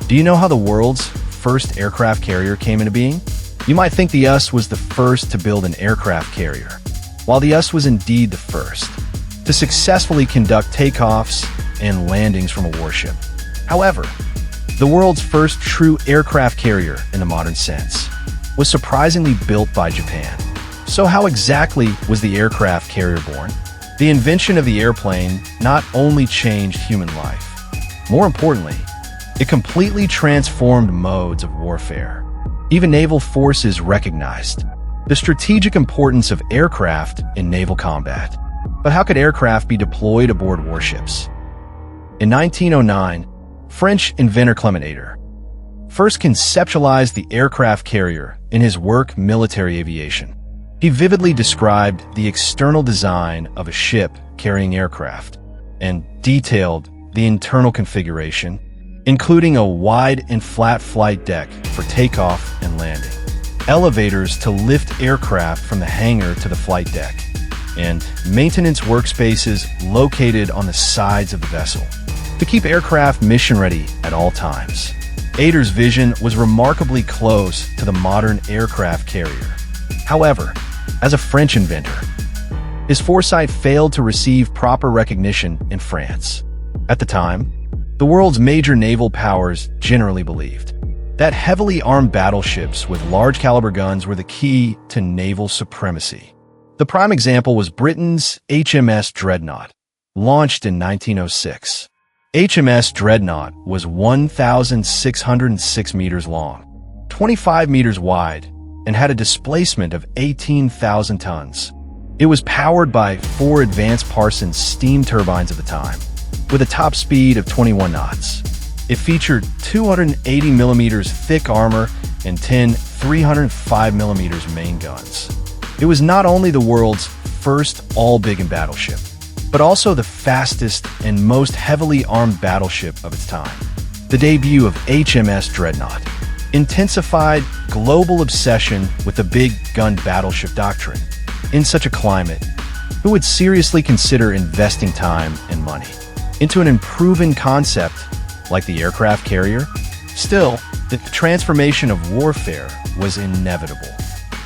Do you know how the world's first aircraft carrier came into being? You might think the US was the first to build an aircraft carrier. While the US was indeed the first to successfully conduct takeoffs and landings from a warship. However, the world's first true aircraft carrier in the modern sense was surprisingly built by Japan. So how exactly was the aircraft carrier born? The invention of the airplane not only changed human life, more importantly, it completely transformed modes of warfare. Even naval forces recognized the strategic importance of aircraft in naval combat. But how could aircraft be deployed aboard warships? In 1909, French inventor Clement Ader first conceptualized the aircraft carrier in his work Military Aviation. He vividly described the external design of a ship carrying aircraft and detailed the internal configuration, including a wide and flat flight deck for takeoff and landing, elevators to lift aircraft from the hangar to the flight deck, and maintenance workspaces located on the sides of the vessel to keep aircraft mission-ready at all times. Ader's vision was remarkably close to the modern aircraft carrier. However, as a French inventor, his foresight failed to receive proper recognition in France. At the time, the world's major naval powers generally believed that heavily armed battleships with large caliber guns were the key to naval supremacy. The prime example was Britain's HMS Dreadnought, launched in 1906. HMS Dreadnought was 1,606 meters long, 25 meters wide, and had a displacement of 18,000 tons. It was powered by 4 advanced Parsons steam turbines at the time, with a top speed of 21 knots. It featured 280 millimeters thick armor and 10 305 millimeters main guns. It was not only the world's first all-big battleship, but also the fastest and most heavily armed battleship of its time. The debut of HMS Dreadnought intensified global obsession with the big gun battleship doctrine. In such a climate, who would seriously consider investing time and money into an unproven concept like the aircraft carrier? Still, the transformation of warfare was inevitable.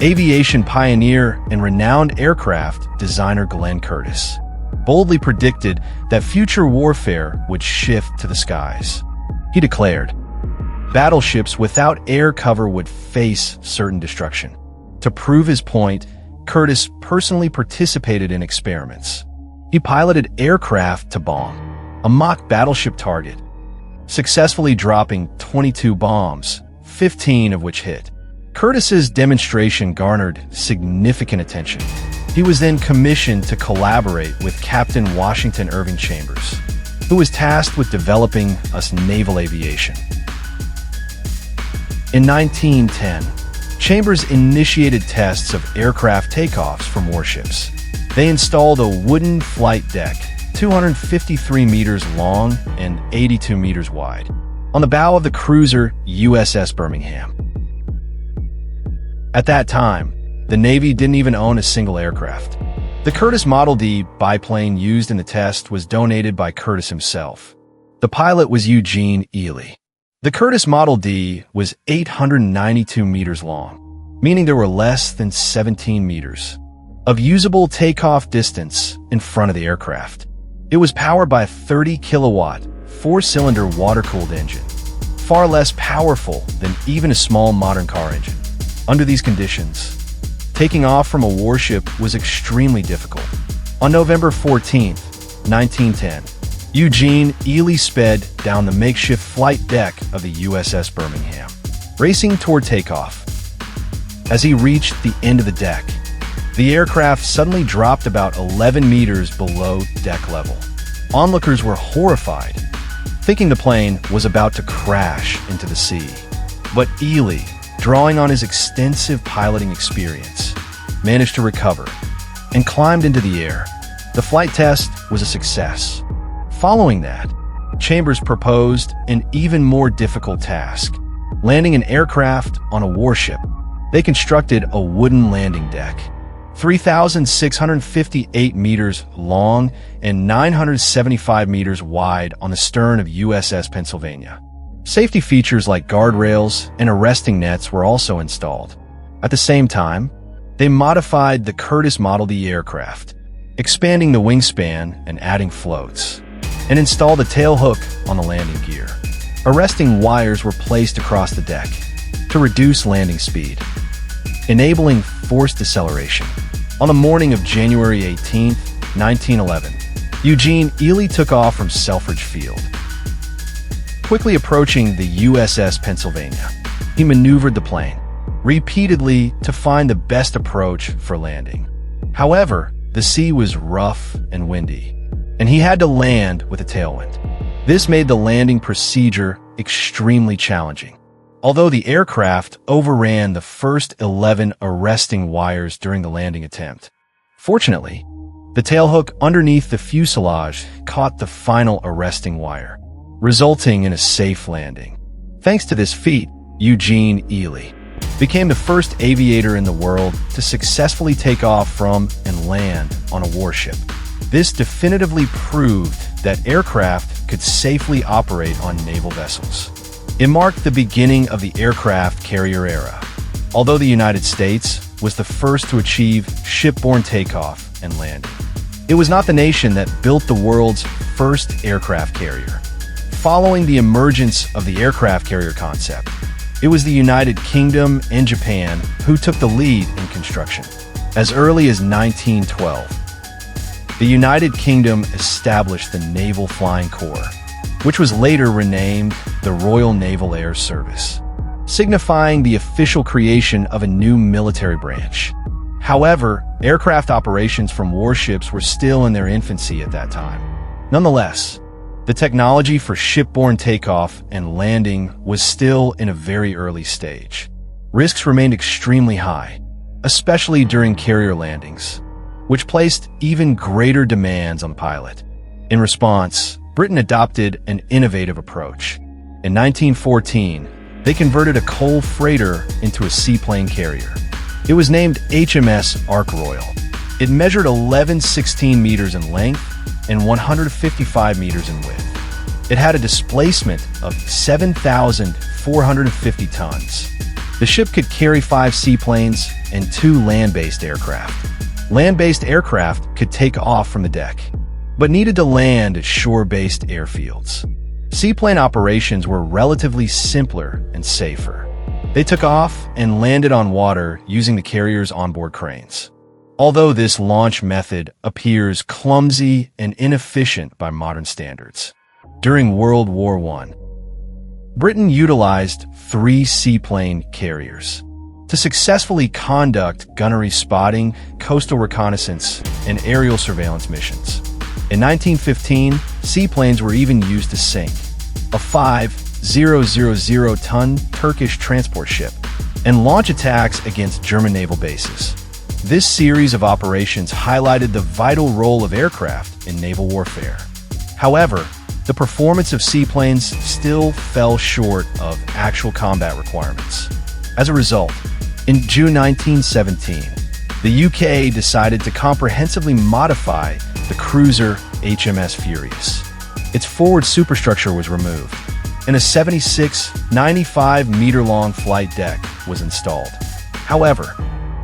Aviation pioneer and renowned aircraft designer Glenn Curtiss boldly predicted that future warfare would shift to the skies. He declared, battleships without air cover would face certain destruction. To prove his point, Curtiss personally participated in experiments. He piloted aircraft to bomb a mock battleship target, successfully dropping 22 bombs, 15 of which hit. Curtiss's demonstration garnered significant attention. He was then commissioned to collaborate with Captain Washington Irving Chambers, who was tasked with developing us naval aviation. In 1910, Chambers initiated tests of aircraft takeoffs from warships. They installed a wooden flight deck, 253 meters long and 82 meters wide, on the bow of the cruiser USS Birmingham. At that time, the Navy didn't even own a single aircraft. The Curtiss Model D biplane used in the test was donated by Curtiss himself. The pilot was Eugene Ely. The Curtiss Model D was 892 meters long, meaning there were less than 17 meters of usable takeoff distance in front of the aircraft. It was powered by a 30-kilowatt, 4-cylinder water-cooled engine, far less powerful than even a small modern car engine. Under these conditions, taking off from a warship was extremely difficult. On November 14, 1910, Eugene Ely sped down the makeshift flight deck of the USS Birmingham, racing toward takeoff. As he reached the end of the deck, the aircraft suddenly dropped about 11 meters below deck level. Onlookers were horrified, thinking the plane was about to crash into the sea. But Ely, drawing on his extensive piloting experience, managed to recover and climbed into the air. The flight test was a success. Following that, Chambers proposed an even more difficult task, landing an aircraft on a warship. They constructed a wooden landing deck, 3,658 meters long and 975 meters wide on the stern of USS Pennsylvania. Safety features like guardrails and arresting nets were also installed. At the same time, they modified the Curtiss Model D aircraft, expanding the wingspan and adding floats, and installed a tail hook on the landing gear. Arresting wires were placed across the deck to reduce landing speed, enabling forced deceleration. On the morning of January 18, 1911, Eugene Ely took off from Selfridge Field. Quickly approaching the USS Pennsylvania, he maneuvered the plane repeatedly to find the best approach for landing. However, the sea was rough and windy, and he had to land with a tailwind. This made the landing procedure extremely challenging. Although the aircraft overran the first 11 arresting wires during the landing attempt, fortunately, the tailhook underneath the fuselage caught the final arresting wire, resulting in a safe landing. Thanks to this feat, Eugene Ely became the first aviator in the world to successfully take off from and land on a warship. This definitively proved that aircraft could safely operate on naval vessels. It marked the beginning of the aircraft carrier era. Although the United States was the first to achieve shipborne takeoff and landing, it was not the nation that built the world's first aircraft carrier. Following the emergence of the aircraft carrier concept, it was the United Kingdom and Japan who took the lead in construction. As early as 1912, the United Kingdom established the Naval Flying Corps, which was later renamed the Royal Naval Air Service, signifying the official creation of a new military branch. However, aircraft operations from warships were still in their infancy at that time. Nonetheless, the technology for shipborne takeoff and landing was still in a very early stage. Risks remained extremely high, especially during carrier landings, which placed even greater demands on the pilot. In response, Britain adopted an innovative approach. In 1914, they converted a coal freighter into a seaplane carrier. It was named HMS Ark Royal. It measured 1116 meters in length and 155 meters in width. It had a displacement of 7,450 tons. The ship could carry 5 seaplanes and 2 land-based aircraft. Land-based aircraft could take off from the deck, but needed to land at shore-based airfields. Seaplane operations were relatively simpler and safer. They took off and landed on water using the carrier's onboard cranes. Although this launch method appears clumsy and inefficient by modern standards, during World War I, Britain utilized 3 seaplane carriers to successfully conduct gunnery spotting, coastal reconnaissance, and aerial surveillance missions. In 1915, seaplanes were even used to sink a 5,000-ton Turkish transport ship and launch attacks against German naval bases. This series of operations highlighted the vital role of aircraft in naval warfare. However, the performance of seaplanes still fell short of actual combat requirements. As a result, in June 1917, the UK decided to comprehensively modify the cruiser HMS Furious. Its forward superstructure was removed, and a 96-95-meter-long flight deck was installed. However,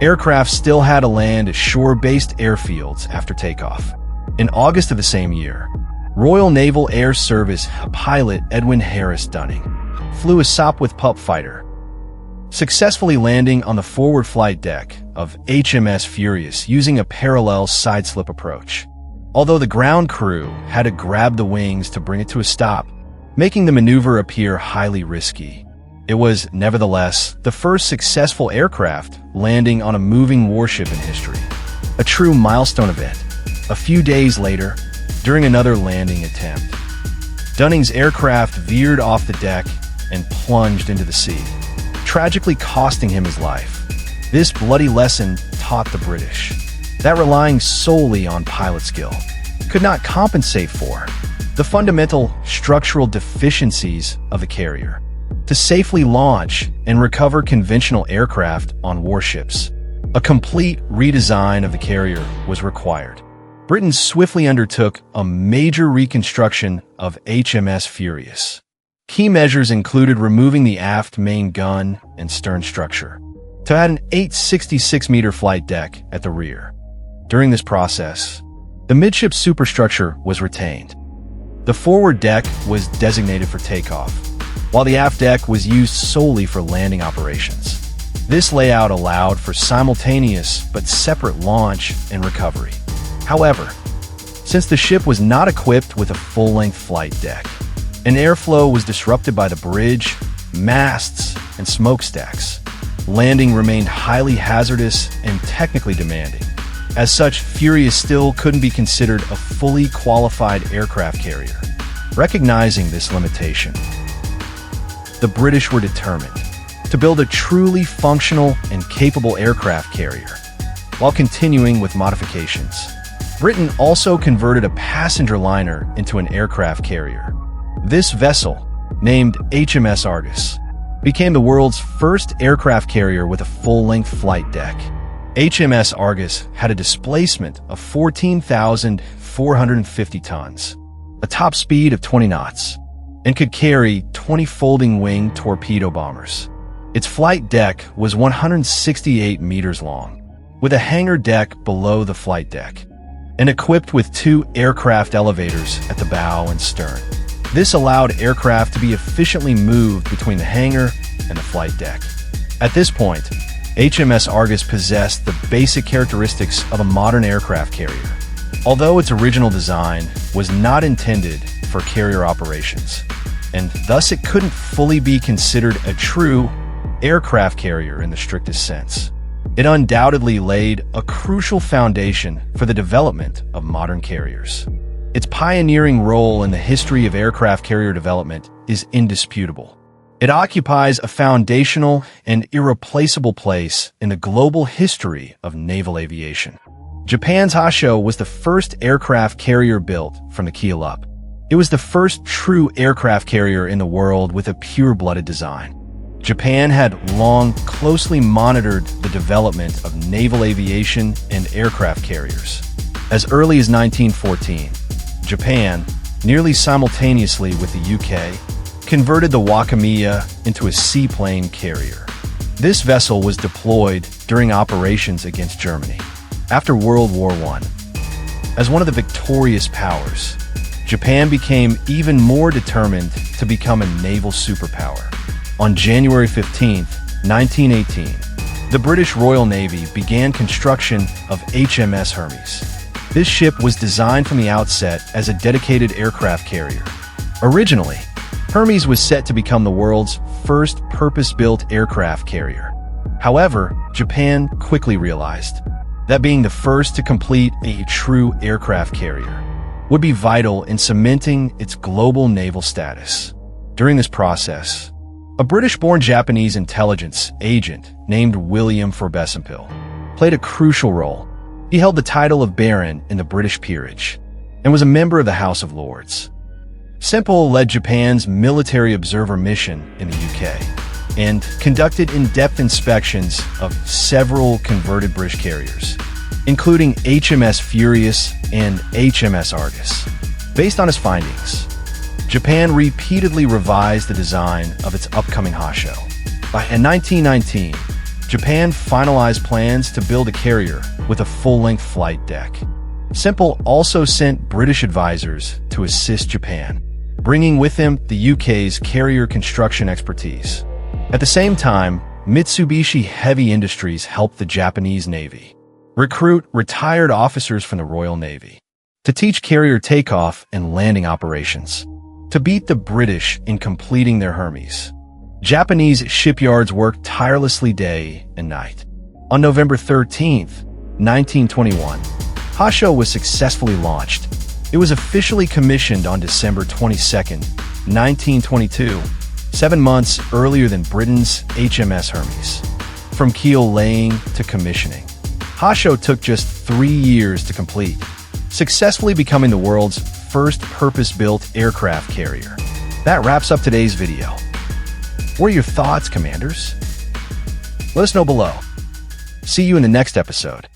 aircraft still had to land at shore-based airfields after takeoff. In August of the same year, Royal Naval Air Service pilot Edwin Harris Dunning flew a Sopwith Pup fighter, successfully landing on the forward flight deck of HMS Furious using a parallel side-slip approach. Although the ground crew had to grab the wings to bring it to a stop, making the maneuver appear highly risky. It was, nevertheless, the first successful aircraft landing on a moving warship in history, a true milestone event. A few days later, during another landing attempt, Dunning's aircraft veered off the deck and plunged into the sea, tragically costing him his life. This bloody lesson taught the British that relying solely on pilot skill could not compensate for the fundamental structural deficiencies of the carrier. To safely launch and recover conventional aircraft on warships, a complete redesign of the carrier was required. Britain swiftly undertook a major reconstruction of HMS Furious. Key measures included removing the aft main gun and stern structure to add an 866-meter flight deck at the rear. During this process, the midship superstructure was retained. The forward deck was designated for takeoff, while the aft deck was used solely for landing operations. This layout allowed for simultaneous but separate launch and recovery. However, since the ship was not equipped with a full-length flight deck, and airflow was disrupted by the bridge, masts, and smokestacks, landing remained highly hazardous and technically demanding. As such, Furious still couldn't be considered a fully qualified aircraft carrier. Recognizing this limitation, the British were determined to build a truly functional and capable aircraft carrier, while continuing with modifications. Britain also converted a passenger liner into an aircraft carrier. This vessel, named HMS Argus, became the world's first aircraft carrier with a full-length flight deck. HMS Argus had a displacement of 14,450 tons, a top speed of 20 knots, and could carry 20 folding-wing torpedo bombers. Its flight deck was 168 meters long, with a hangar deck below the flight deck, and equipped with 2 aircraft elevators at the bow and stern. This allowed aircraft to be efficiently moved between the hangar and the flight deck. At this point, HMS Argus possessed the basic characteristics of a modern aircraft carrier, although its original design was not intended for carrier operations, and thus it couldn't fully be considered a true aircraft carrier in the strictest sense. It undoubtedly laid a crucial foundation for the development of modern carriers. Its pioneering role in the history of aircraft carrier development is indisputable. It occupies a foundational and irreplaceable place in the global history of naval aviation. Japan's Hōshō was the first aircraft carrier built from the keel up. It was the first true aircraft carrier in the world with a pure-blooded design. Japan had long closely monitored the development of naval aviation and aircraft carriers. As early as 1914, Japan, nearly simultaneously with the UK, converted the Wakamiya into a seaplane carrier. This vessel was deployed during operations against Germany after World War I. As one of the victorious powers, Japan became even more determined to become a naval superpower. On January 15, 1918, the British Royal Navy began construction of HMS Hermes. This ship was designed from the outset as a dedicated aircraft carrier. Originally, Hermes was set to become the world's first purpose-built aircraft carrier. However, Japan quickly realized that being the first to complete a true aircraft carrier would be vital in cementing its global naval status. During this process, a British-born Japanese intelligence agent named William Forbessenpill played a crucial role. He held the title of Baron in the British peerage and was a member of the House of Lords. Sempill led Japan's military observer mission in the UK and conducted in-depth inspections of several converted British carriers, including HMS Furious and HMS Argus. Based on his findings, Japan repeatedly revised the design of its upcoming Hōshō. In 1919, Japan finalized plans to build a carrier with a full-length flight deck. Sempill also sent British advisors to assist Japan, bringing with them the UK's carrier construction expertise. At the same time, Mitsubishi Heavy Industries helped the Japanese Navy recruit retired officers from the Royal Navy to teach carrier takeoff and landing operations. To beat the British in completing their Hermes, Japanese shipyards worked tirelessly day and night. On November 13, 1921, Hōshō was successfully launched. It was officially commissioned on December 22, 1922, 7 months earlier than Britain's HMS Hermes. From keel laying to commissioning, Hōshō took just 3 years to complete, successfully becoming the world's first purpose-built aircraft carrier. That wraps up today's video. What are your thoughts, Commanders? Let us know below. See you in the next episode.